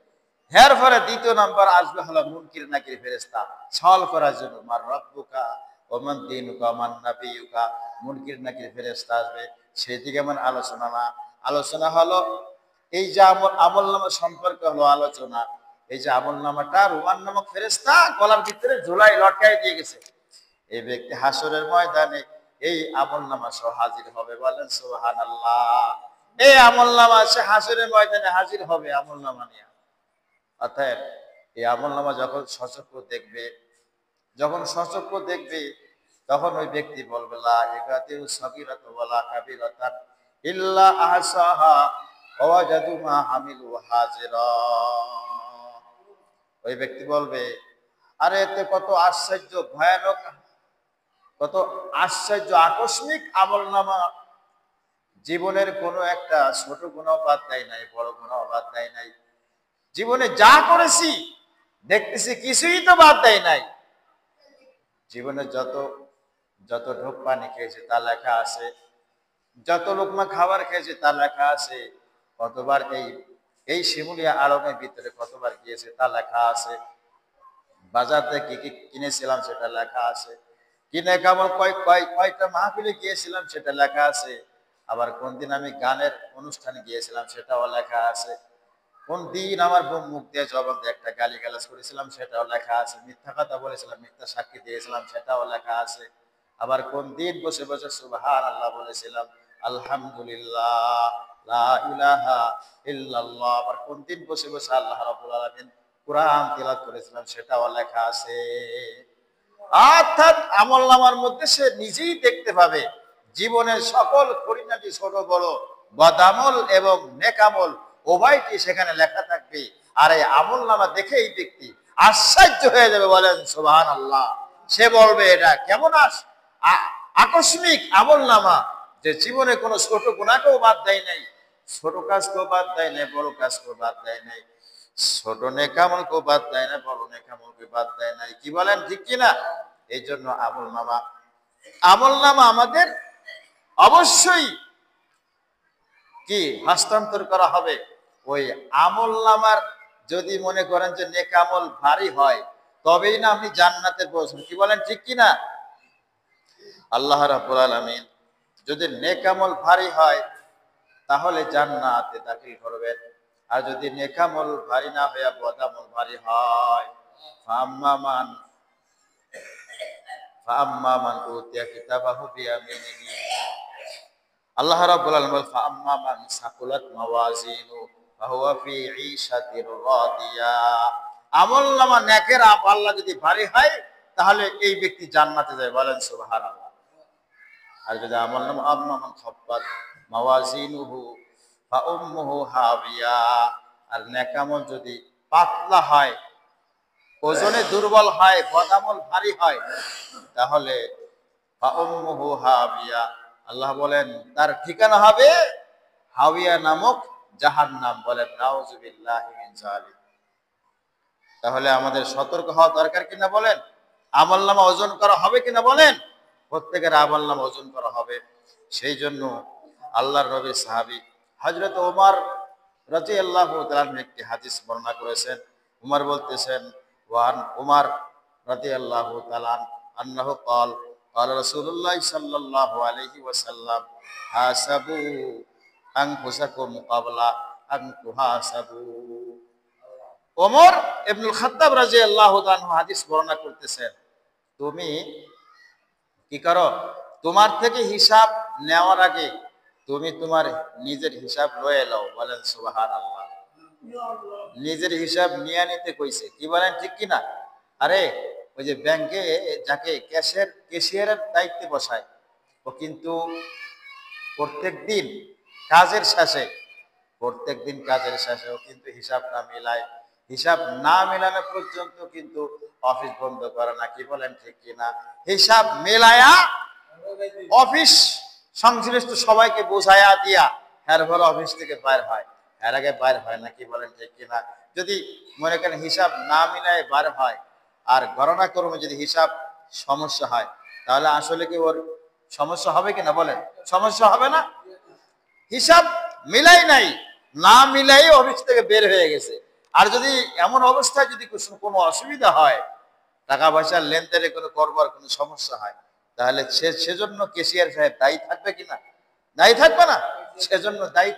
এর পরে দ্বিতীয় নাম্বার আসবে হলো মুনকির নাকির ফেরেশতা, সওয়াল করার জন্য, মার রব্বুকা ওয়া মান দীনুকা ওয়া মান নাবিয়ুকা। মুনকির নাকির ফেরেশতা আসবে, সেদিকে এমন আলোচনা না। আলোচনা হলো এই যে আমল নামা সম্পর্কে হলো আলোচনা। এই যে আমল নামাটা রুমান নামক ফেরেশতা গলার ভিতরে ঝুলাই লটকাই দিয়ে গেছে, এই ব্যক্তি হাসরের ময়দানে এই আমল নামা সহ হাজির হবে। বলেন সুবহানাল্লাহ। এই আমল নামা সে হাসরের ময়দানে হাজির হবে আমল নামা নিয়ে। অর্থাৎ এই আমল নামা যখন সচক্ষে দেখবে তখন ওই ব্যক্তি বলবে, লা ইয়াগাদিরু সাগীরাতু ওয়ালা কাবীরাতান ইল্লা আহসাহা ওয়া ওয়াজাদু মা আমিলু হাজিরা। ওই ব্যক্তি বলবে, আরে এতে কত আশ্চর্য, ভয়ানক, কত আশ্চর্য আকস্মিক আমল নামা। জীবনের কোনো একটা ছোট গুনাহ বাদ দেয় নাই, বড় গুনাহ বাদ দেয় নাই। জীবনে যা করেছি দেখতেছি কিছুই তো বাদ দেয় নাই। জীবনে যত ঢোক পানি খেয়েছে তা লেখা আছে, যত লোকমা খাবার খেয়েছে তা লেখা আছে, কতবার এই শিমুলিয়া আলমের ভিতরে কতবার গিয়েছে তা লেখা আছে, বাজার থেকে কি কিনেছিলাম সেটা লেখা আছে, কিনে কেমন কয়টা মাহফিলে গিয়েছিলাম সেটা লেখা আছে। আবার কোন দিন আমি গানের অনুষ্ঠানে গিয়েছিলাম সেটাও লেখা আছে। কোন দিন আমার মুখ দিয়ে জবাব দিয়ে একটা গালিগালাজ করেছিলাম সেটাও লেখা আছে। মিথ্যা কথা বলেছিলাম, মিথ্যা সাক্ষী দিয়েছিলাম সেটাও লেখা আছে। আবার কোন দিন বসে বসে সুবহানাল্লাহ বলেছিলাম, আলহামদুলিল্লাহ, লা ইলাহা ইল্লাল্লাহ। আবার কোন দিন বসে বসে আল্লাহ রাব্বুল আলামিন কুরআন তিলাওয়াত করেছিলাম সেটাও লেখা আছে। অর্থাৎ আমলনামার মধ্যে সে নিজেই দেখতে পাবে জীবনের সকল খুঁটিনাটি, ছোট বড় বদামল এবং নেকামল উভয়টি সেখানে লেখা থাকবে। আর এই আমল নামা দেখে এই ব্যক্তি আশ্চর্য হয়ে যাবে। বলেন সুবহানাল্লাহ। সে বলবে, এটা কেমন আকস্মিক আমল নামা, যে জীবনে কোনো ছোট গুনাহকেও বাদ দেয় নাই, ছোট কাজকেও বাদ দেয় নাই, বড় কাজকেও বাদ দেয় নাই, ছোট নেকামলকেও বাদ দেয় না, বড় নেকামলকে বাদ দেয় নাই। কি বলেন ঠিক কিনা? এই জন্য আমল নামা আমাদের অবশ্যই কি হস্তান্তর করা হবে। ওই আমল নামার যদি মনে করেন যে নেকামল ভারী হয় তবেই না আপনি জান্নাতে পৌঁছবেন। কি বলেন ঠিক কিনা? আল্লাহ রাব্বুল আলামিন যদি নেকামল ভারী হয় তাহলে জান্নাতে দাখিল করবেন। আর যদি নেকামল ভারী না হয়ে বদামল ভারী হয়, ফাআম্মা মান উতিয়া কিতাবাহু বিয়ামিনিহি, আল্লাহ রাব্বুল আলামিন বলেন, ফাআম্মা মান সাকুলাত মাওয়াজিনু ফাহুয়া ফি ঈশাতির রাদিয়া। আমলনামা নেকের পাল্লা যদি ভারী হয় তাহলে এই ব্যক্তি জান্নাতে যায়। বলেন সুবহানাল্লাহ। আর যদি আমলনামা আম্মা মান খাফফাত মাওয়াজিনুহু ফাউম্মুহু হাবিয়া। আর নেকামল যদি পাতলা হয়, ওজনে দুর্বল হয়, বদামল ভারী হয়, তাহলে ফাউম্মুহু হাবিয়া, আল্লাহ বলেন তার ঠিকানা হবে হাবিয়া নামক জাহান্নাম। বলেন নাউযুবিল্লাহি মিন যালিক। তাহলে আমাদের সতর্ক হওয়া দরকার কিনা বলেন? আমলনামা ওজন করা হবে কিনা বলেন? প্রত্যেকের আমলনামা ওজন করা হবে। সেই জন্য আল্লাহর নবীর সাহাবী হযরত ওমর রাদিয়াল্লাহু তাআলা একটি হাদিস বর্ণনা করেছেন। ওমর বলতেছেন, ওয়ান ওমর রাদিয়াল্লাহু তাআলা আন্নাহু ক্বাল ক্বালা রাসূলুল্লাহ সাল্লাল্লাহু আলাইহি ওয়াসাল্লাম হাসাবু আনফুসাকুম ক্বাবলা আন তুহাসাবু। ওমর ইবনুল খাত্তাব রাদিয়াল্লাহু তাআলা হাদিস বর্ণনা করতেছেন, তুমি কি করো, তোমার থেকে হিসাব নেওয়ার আগে তুমি তোমার নিজের হিসাব লয়ে নাও। বলেন সুবহানাল্লাহ। নিজের হিসাব নিয়ে নিতে কইছে, কি বলেন ঠিক কি না? আরে ওই যে ব্যাংকে যাকে ক্যাশিয়ারের দায়িত্বে বসায়, ও কিন্তু প্রত্যেকদিন কাজের শেষে ও কিন্তু হিসাব না মিলায়। হিসাব না মেলানো পর্যন্ত কিন্তু অফিস বন্ধ করে না। কি বলেন ঠিক কিনা? হিসাব মেলায়া অফিস সংশ্লিষ্ট সবাইকে বোঝায়া দিয়া এর ফলে অফিস থেকে বাইর হয়, এর আগে বাইর হয় না। কি বলেন ঠিক কিনা? যদি মনে করেন হিসাব না মিলায় বার হয় আর গণনা কর্মে যদি হিসাব সমস্যা হয়, তাহলে আসলে কি ওর সমস্যা হবে কিনা বলেন? সমস্যা হবে না। হিসাব মিলাই নাই, না মিলাই অফিস থেকে বের হয়ে গেছে। আর যদি এমন অবস্থায় যদি কোনো অসুবিধা হয়, টাকা পয়সার লেনদেনে কোনো করবার কোনো সমস্যা হয়, তাহলে সেজন্য ক্যাশিয়ার সাহেব দায়ী থাকবে কিনা? দায়ী থাকবে না? সেজন্য দায়ী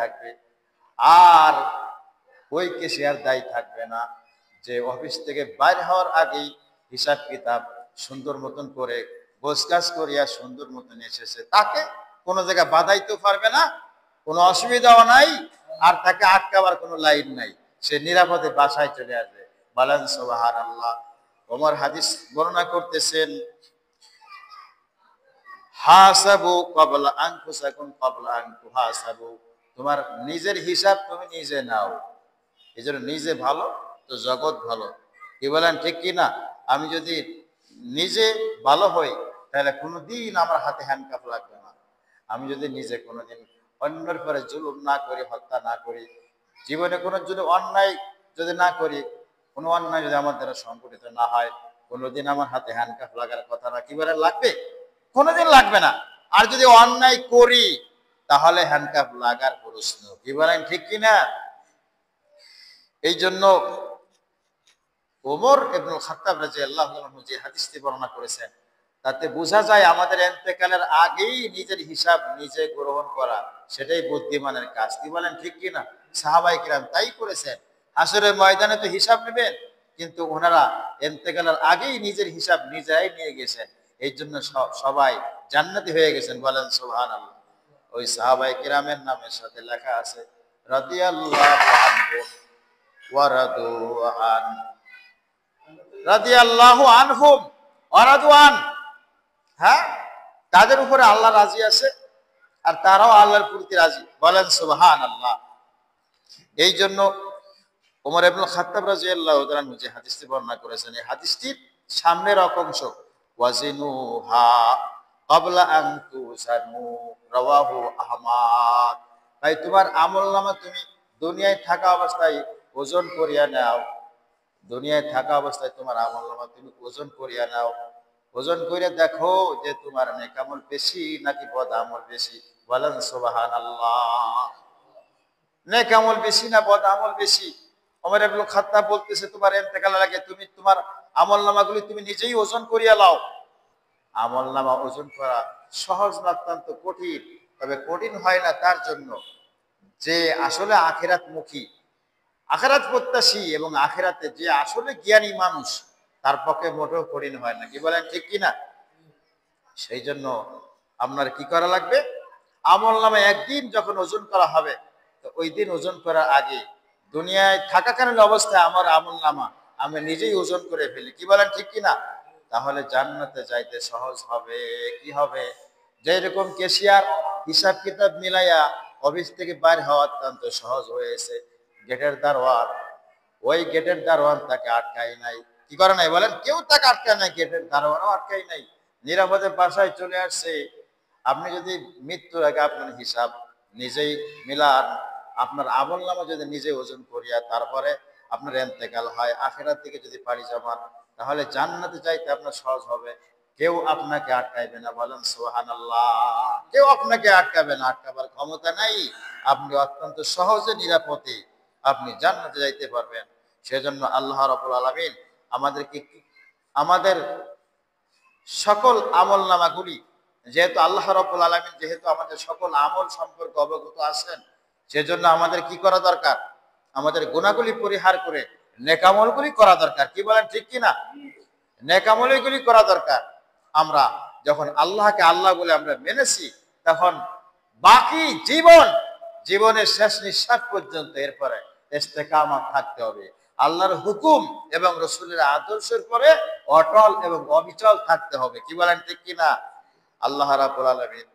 থাকবে। আর ওই ক্যাশিয়ার দায়ী থাকবে না যে অফিস থেকে বাইর হওয়ার আগেই হিসাব কিতাব সুন্দর মতন করে গোছগাছ করিয়া সুন্দর মতন এসেছে। তাকে কোনো জায়গায় বাধাইতেও পারবে না, কোনো অসুবিধাও নাই, আর তাকে আটকাবার কোনো লাইন নাই। সে নিরাপদে বাসায় চলে আসবে। বলেন সুবহানাল্লাহ। ওমর হাদিস বর্ণনা করতেছেন, হাসাবু ক্বাবলা আনফুসাকুম ক্বাবলা আন তুহাসাবু। তোমার নিজের হিসাব তুমি নিজে নাও। এজন্য নিজে ভালো তো জগৎ ভালো। কি বলেন ঠিক কি না? আমি যদি নিজে ভালো হই, তাহলে কোনোদিন আমার হাতে হ্যান্ডকাফ লাগবে না। আমি যদি নিজে কোনোদিন অন্যের পরে জুলুম না করি, হত্যা না করি, জীবনে কোনো যদি অন্যায় যদি না করি, কোনো অন্যায় যদি আমার দ্বারা সংঘটিত না হয়, কোনোদিন আমার হাতে হ্যান্ডকাফ লাগার কথা না। কি বলে লাগবে? কোনোদিন লাগবে না। আর যদি অন্যায় করি, তাহলে হ্যান্ডকাফ লাগার প্রশ্ন। কি বলেন ঠিক কিনা? এই জন্য ওমর ইবনুল খাত্তাব রাদিয়াল্লাহু আনহু যে হাদিসটি বর্ণনা করেছেন, তাতে বোঝা যায় আমাদের ইন্তেকালের আগেই নিজের হিসাব নিজে গ্রহণ করা, সেটাই বুদ্ধিমানের কাজ। কি বলেন ঠিক কিনা? সাহাবায়ে কিরাম তাই করেছেন। হাসরের ময়দানে তো হিসাব নেবেন, কিন্তু ওনারা ইন্তেকালের আগেই নিজের হিসাব নিজেরাই নিয়ে গেছেন। এই জন্য সবাই জান্নাতি হয়ে গেছেন। বলেন সুবহানাল্লাহ। ওই সাহাবায়ে কিরামের নামের সাথে লেখা আছে রাদিয়াল্লাহু আনহু ওয়া রাদু আন। রাদিয়াল্লাহু আনহুম ওয়া রাদু আন। হ্যাঁ, তাদের উপরে আল্লাহ রাজি আছে আর তারাও আল্লাহর প্রতি রাজি। বলেন সুবহানাল্লাহ। এই জন্য ওমর ইবনুল খাত্তাব রাদিয়াল্লাহু তাআলা যে হাদিসটি বর্ণনা করেছেন, এই হাদিসটির সামনের অংশ ওয়াজিনুহা ক্বাবলা আন তুসানু, রাওয়াহু আহমদ। তাই তোমার আমলনামা তুমি দুনিয়ায় থাকা অবস্থায় ওজন করিয়া নাও। দুনিয়ায় থাকা অবস্থায় তোমার আমলনামা তুমি ওজন করিয়া নাও। ওজন করে দেখো যে তোমার নেক আমল বেশি নাকি বদ আমল বেশি। বলেন সুবহানাল্লাহ। নেক আমল বেশি না বদ আমল বেশি? ওমর ইবনুল খাত্তাব বলতেছে, তোমার ইন্তেকালের আগে তুমি তোমার আমলনামাগুলি তুমি নিজেই ওজন করিয়া নাও। আমলনামা ওজন করা সহজ না, অত্যন্ত কঠিন। তবে কঠিন হয় না তার জন্য যে আসলে আখিরাতমুখী, আখিরাত প্রত্যাশী এবং আখিরাতে যে আসলে জ্ঞানী মানুষ, তার পক্ষে মোটেও কঠিন হয় না। কি বলেন ঠিক কিনা? সেই জন্য আপনার কি করা লাগবে? আমলনামা একদিন যখন ওজন করা হবে, তো ওই দিন ওজন করার আগে দুনিয়ায় থাকাকালীন অবস্থায় আমার আমলনামা আমি নিজেই ওজন করে ফেলি। কি বলেন ঠিক কিনা? তাহলে জান্নাতে যাইতে সহজ হবে। কি হবে? যেরকম কেশিয়ার হিসাব কিতাব মিলাইয়া অফিস থেকে বাইর হওয়া অত্যন্ত সহজ হয়েছে, গেটের দারোয়ান, ওই গেটের দারোয়ান তাকে আটকায় নাই। কি করে নাই বলেন? কেউ তাকে আটকায় নাই, গেটের দারোয়ানও আটকায় নাই, নিরাপদে বাসায় চলে আসছে। আপনি যদি মৃত্যুর আগে আপনার হিসাব নিজেই মিলান, আপনার আমল নামা যদি নিজে ওজন করিয়া তারপরে আপনার ইন্তেকাল হয়, আখিরাত থেকে যদি পাড়ি জমান, তাহলে জান্নাতে যাইতে আপনার সহজ হবে। কেউ আপনাকে আটকাইবে না, বলেন সুবহানাল্লাহ। কেউ আপনাকে আটকাবে না, আটকাবার ক্ষমতা নাই। আপনি অত্যন্ত সহজে নিরাপদে আপনি জান্নাতে যাইতে পারবেন। সেজন্য আল্লাহ রাব্বুল আলামিন আমাদেরকে আমাদের সকল আমল নামাগুলি, যেহেতু আল্লাহ রাব্বুল আলামিন যেহেতু আমাদের সকল আমল সম্পর্কে অবগত আছেন, সেজন্য আমাদের কি করা দরকার? আমাদের গুনাহগুলি পরিহার করে নেকামলগুলি করা দরকার। কি বলেন, ঠিক কিনা? নেকামলগুলি করা দরকার। আমরা যখন আল্লাহকে আল্লাহ বলে আমরা মেনেছি, তখন বাকি জীবনের শেষ নিঃশ্বাস পর্যন্ত এরপরে ইস্তেকামত থাকতে হবে। আল্লাহর হুকুম এবং রাসূলের আদর্শের পরে অটল এবং অবিচল থাকতে হবে। কি বলেন, ঠিক কিনা? আল্লাহ রাব্বুল আলামিন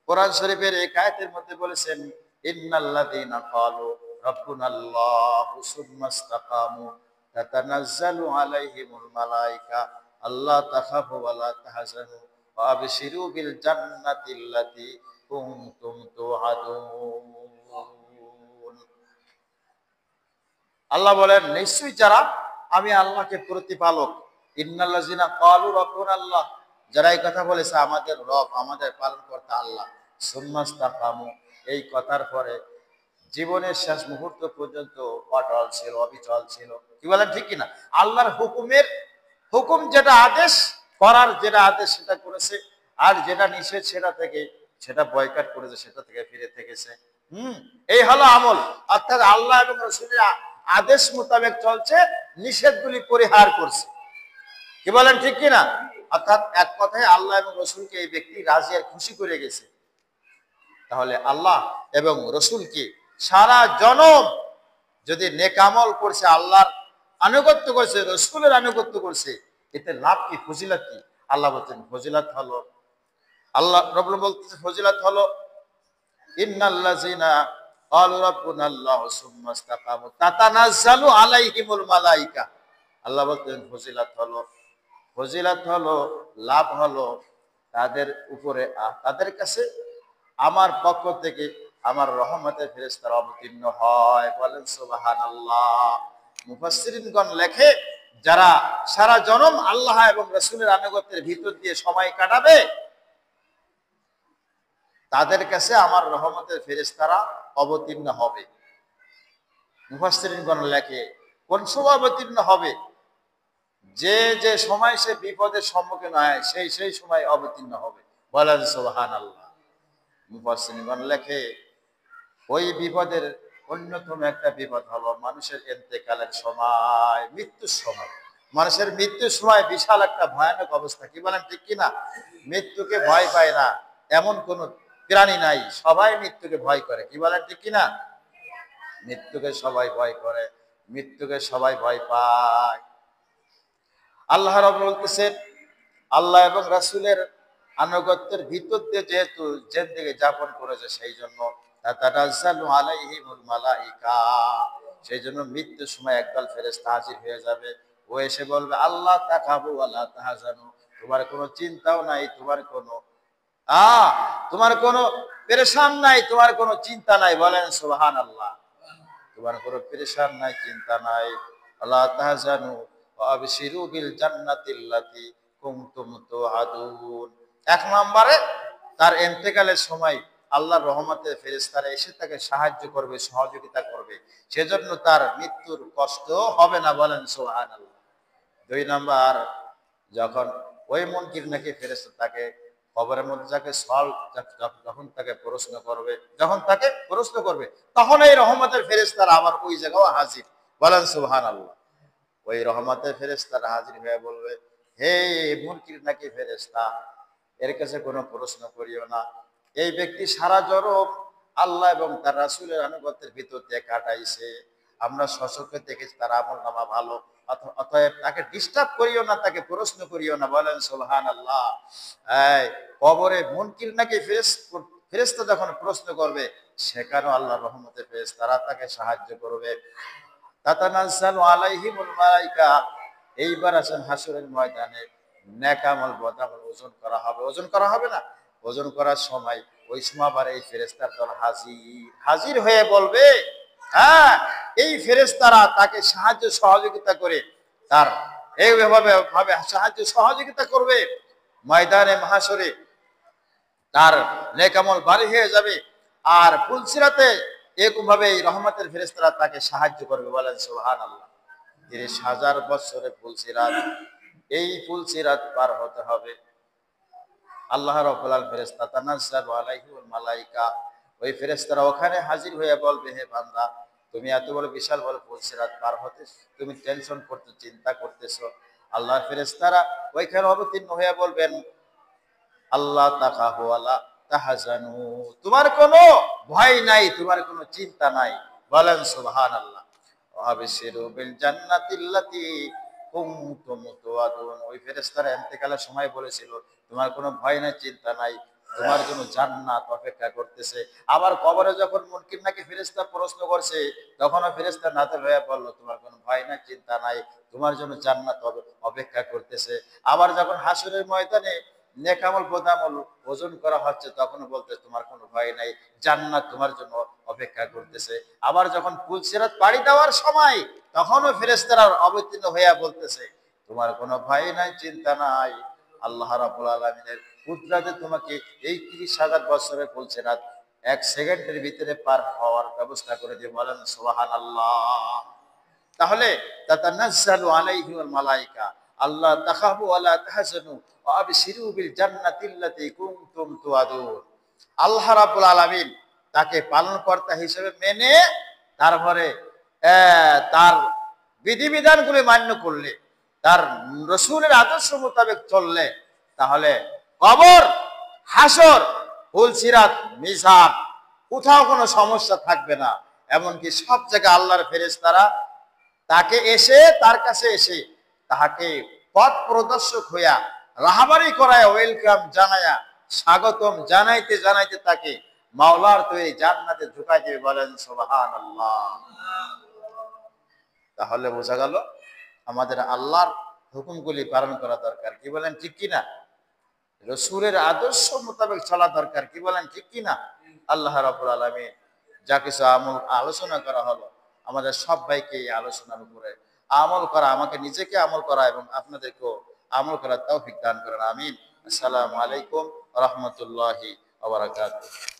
কোরআন শরীফের এই আয়াতের মধ্যে বলেছেন, ইন্নাল্লাযীনা ক্বালু রাব্বুনাল্লাহু সুম্মা ইসতাকামু তাতানাজ্জালু আলাইহিমুল মালায়েকা আল্লা তাখাফু ওয়া লা তাহজানু ওয়া আবশিরু বিল জান্নাতিল্লাতী কুনতুম তুআদুন। আল্লাহ বলেন, নিশ্চয়ই যারা আমি আল্লাহকে প্রতিপালক, ইন্নাল্লাযিনা ক্বালু রাব্বুনাল্লাহ, যারা এই কথা বলেছে আমাদের রব, আমাদের পালনকর্তা আল্লাহ, সুম্মাস্তাকামু, এই কথার পরে জীবনের শেষ মুহূর্ত পর্যন্ত অটল ছিল, অবিচল ছিল। কি বলেন, ঠিক কিনা? আল্লাহর হুকুম যেটা আদেশ করার, যেটা আদেশ সেটা করেছে, আর যেটা নিষেধ সেটা বয়কট করেছে, সেটা থেকে ফিরে থেকেছে। এই হলো আমল। অর্থাৎ আল্লাহ এবং রাসূলের আদেশ মোতাবেক চলছে, নিষেধগুলি পরিহার করছে। কি বলেন, ঠিক কিনা? অর্থাৎ এক কথায় আল্লাহ এবং রাসূলকে এই ব্যক্তি রাজি আর খুশি করে গেছে। তাহলে আল্লাহ এবং রাসূলকে সারা জনম যদি নেকামল করছে, আল্লাহর আনুগত্য করছে, রাসূলের আনুগত্য করছে, এতে লাভ কি, ফজিলত কি? আল্লাহ বলছেন ফজিলত হলো, আল্লাহ রাব্বুল বলতেছে ফজিলত হলো, ইন্নাল্লাযিনা ক্বালু রাব্বুনাল্লাহু সুম্মা ইসতাকামু তাতানাজ্জালু আলাইহিমুল মালায়েকা। আল্লাহ বলতেন ফজিলত হলো, লাভ হলো তাদের উপরে, তাদের কাছে আমার পক্ষ থেকে আমার রহমতের ফেরেশতারা অবতীর্ণ হয়। বলেন সুবহানাল্লাহ। মুফাসসিরিনগণ লেখে, যারা সারা জনম আল্লাহ এবং রাসূলের আনুগত্যের ভিতর দিয়ে সময় কাটাবে, তাদের কাছে আমার রহমতের ফেরেশতারা অবতীর্ণ হবে। মুফাসসিরিনগণ লেখে, কোন সময় অবতীর্ণ হবে? যে সময় সে বিপদের সম্মুখীন হয়, সেই সময় অবতীর্ণ হবে। বলেন সুবহানাল্লাহ। মুফাসসিরিনগণ লেখে, ওই বিপদের অন্যতম একটা বিপদ হলো মানুষের ইন্তেকালের সময়, মৃত্যুর সময়। মানুষের মৃত্যুর সময় বিশাল একটা ভয়ানক অবস্থা। কি বলেন, ঠিক কিনা? মৃত্যুকে ভয় পায় না এমন কোন প্রাণী নাই, সবাই মৃত্যুকে ভয় করে। কি বলেন, ঠিক কিনা? মৃত্যুকে সবাই ভয় করে, মৃত্যুকে সবাই ভয় পায়। আল্লাহ রাব্বুল বলতেছেন, আল্লাহ এবং রাসূলের আনুগত্যের ভিতর দিয়ে যেহেতু জিন্দেগি যাপন করেছে, সেই জন্য তাতানাজ্জালু আলাইহিমুল মালায়েকা, সেই জন্য মৃত্যুর সময় একদল ফেরেশতা হাজির হয়ে যাবে। ও এসে বলবে, আল্লাহ তাখাফু ওয়া লা তাহজানু, তোমার কোনো চিন্তাও নাই, তোমার কোনো পেরেশান নাই, তোমার কোনো চিন্তা নাই। বলেন সুবহানাল্লাহ। তোমার কোনো পেরেশান নাই, চিন্তা নাই। আল্লাহ তাহজানু ওয়া আবশিরু বিল জান্নাতিল্লাতী কুনতুম তুআদুন। এক নম্বরে তার ইন্তেকালের সময় আল্লাহর রহমতের ফেরেশতারা এসে তাকে সাহায্য করবে, সহযোগিতা করবে, সেজন্য তার মৃত্যুর কষ্ট হবে না। বলেন সুবহানাল্লাহ। দুই নম্বর, যখন ওই মুনকির নাকি ফেরেশতা তাকে কবরের মধ্যে যখন তাকে প্রশ্ন করবে, তখন এই রহমতের ফেরেশতারা আবার ওই জায়গাও হাজির। বলেন সুবহানাল্লাহ। ওই রহমতের ফেরেশতারা হাজির হয়ে বলবে, হে মুনকির নাকি ফেরেশতা, এর কাছে কোনো প্রশ্ন করিও না। এই ব্যক্তি সারা জনম আল্লাহ এবং তার রাসূলের আনুগত্যের ভিতর দিয়ে কাটাইছে, আমরা স্বচক্ষে দেখেছি তার আমল নামা ভালো। অতএব তাকে ডিস্টার্ব করিও না, তাকে প্রশ্ন করিও না। বলেন সুবহানাল্লাহ। এই কবরে মুনকির নাকি ফেরেশতা যখন প্রশ্ন করবে, সেখানেও আল্লাহর রহমতে ফেরেশতারা তাকে সাহায্য করবে। তাতানাজ্জালু আলাইহিমুল মালাইকা। এইবার আসেন হাসরের ময়দানে, নেক আমল বদ আমল ওজন করা হবে। ওজন করা হবে না? ওজন করার সময় ওই সময় আবার এই ফেরেশতার দল হাজির হয়ে বলবে, হ্যাঁ, এই ফেরেশতারা তাকে সাহায্য সহযোগিতা করে তার এইভাবে ভাবে সাহায্য সহযোগিতা করবে। ময়দানে মাহশরে তার নেক আমল ভারী হয়ে যাবে। আর পুলসিরাতে এরকম ভাবে এই রহমতের ফেরেশতারা তাকে সাহায্য করবে। বলেন সুবহানাল্লাহ। 30,000 বছরে পুলসিরাত, এই পুলসিরাত পার হতে হবে। আল্লাহ রাব্বুল আলামিন ফেরেশতা তানাজ্জালু আলাইহিল মালাইকা, ওই ফেরেশতারা ওখানে হাজির হয়ে বলবে, হে বান্দা, তুমি এত বড় বিশাল বড় পুলসিরাত পার হতে তুমি টেনশন করতে, চিন্তা করতেছো। আল্লাহর ফেরেশতারা ওইখানে অবতীর্ণ হয়ে বলবেন, আল্লাহ তাকাহু ওয়ালা তাহজানু, তোমার কোনো ভয় নাই, তোমার কোনো চিন্তা নাই। বলেন সুবহানাল্লাহ। ওয়াবিশিরু বিল জান্নাতিল্লাতী কুনতুম তুআদুন, ওই ফেরেশতারা ইন্তেকালের সময় বলেছিল, তোমার কোনো ভয় নাই, চিন্তা নাই, তোমার জন্য জান্নাত অপেক্ষা করতেছে। আবার কবরে যখন মুনকির নাকি ফেরেশতা প্রশ্ন করছে, তখনও ফেরেশতা নাযিল হয়ে বলল, তোমার কোনো ভয় নাই, চিন্তা নাই, তোমার জন্য জান্নাত অপেক্ষা করতেছে। আবার যখন হাসরের ময়দানে নেক আমল বদ আমল ওজন করা হচ্ছে, তখন বলতে, তোমার কোনো ভয় নাই, জান্নাত তোমার জন্য অপেক্ষা করতেছে। আবার যখন পুলসিরাত পাড়ি দেওয়ার সময়, তখনও ফেরেশতারা অবতীর্ণ হইয়া বলতেছে, তোমার কোনো ভয় নাই, চিন্তা নাই, আল্লাহ রাব্বুল আলামিনের কুদরতে তোমাকে এই 30,000 বছরের পুলসিরাত 1 সেকেন্ডের ভিতরে পার হওয়ার ব্যবস্থা করে দিয়ে। বলেন সুবহানাল্লাহ। তাহলে তাতানাজ্জালু আলাইহিল মালাইকা আল্লাহ তাখাফু ওয়ালা তাহজানু ওয়া আবশিরু বিল জান্নাতিল্লাতী কুনতুম তুআদুন। আল্লাহ রাব্বুল আলামিন তাকে পালনকর্তা হিসেবে মেনে তারপরে তার বিধিবিধানগুলি মান্য করলে, তার রাসূলের আদর্শ মোতাবেক চললে, তাহলে কবর, হাসর, পুলসিরাত, মিজান কোথাও কোনো সমস্যা থাকবে না। এমনকি সব জায়গায় আল্লাহর ফেরেশতারা তাকে এসে, তার কাছে এসে তাহাকে পথ প্রদর্শক হইয়া রাহাবারি করায়, ওয়েলকাম জানায়া, স্বাগতম জানাইতে জানাইতে তাকে মাওলার তৈরি জান্নাতে ঢুকাই দেবে। বলেন সুবহানাল্লাহ। তাহলে বোঝা গেল আমাদের আল্লাহর হুকুমগুলি পালন করা দরকার। কি বলেন, ঠিক কিনা? রাসূলের আদর্শ মোতাবেক চলা দরকার। কি বলেন, ঠিক কিনা? আল্লাহ রাব্বুল আলামিন যা কিছু আলোচনা করা হলো, আমাদের সবাইকে এই আলোচনার উপরে আমল করা, আমাকে নিজেকে আমল করা এবং আপনাদেরকেও আমল করার তৌফিক দান করেন। আমিন। আসসালামু আলাইকুম ওয়া রাহমাতুল্লাহি ওয়া বারাকাতুহু।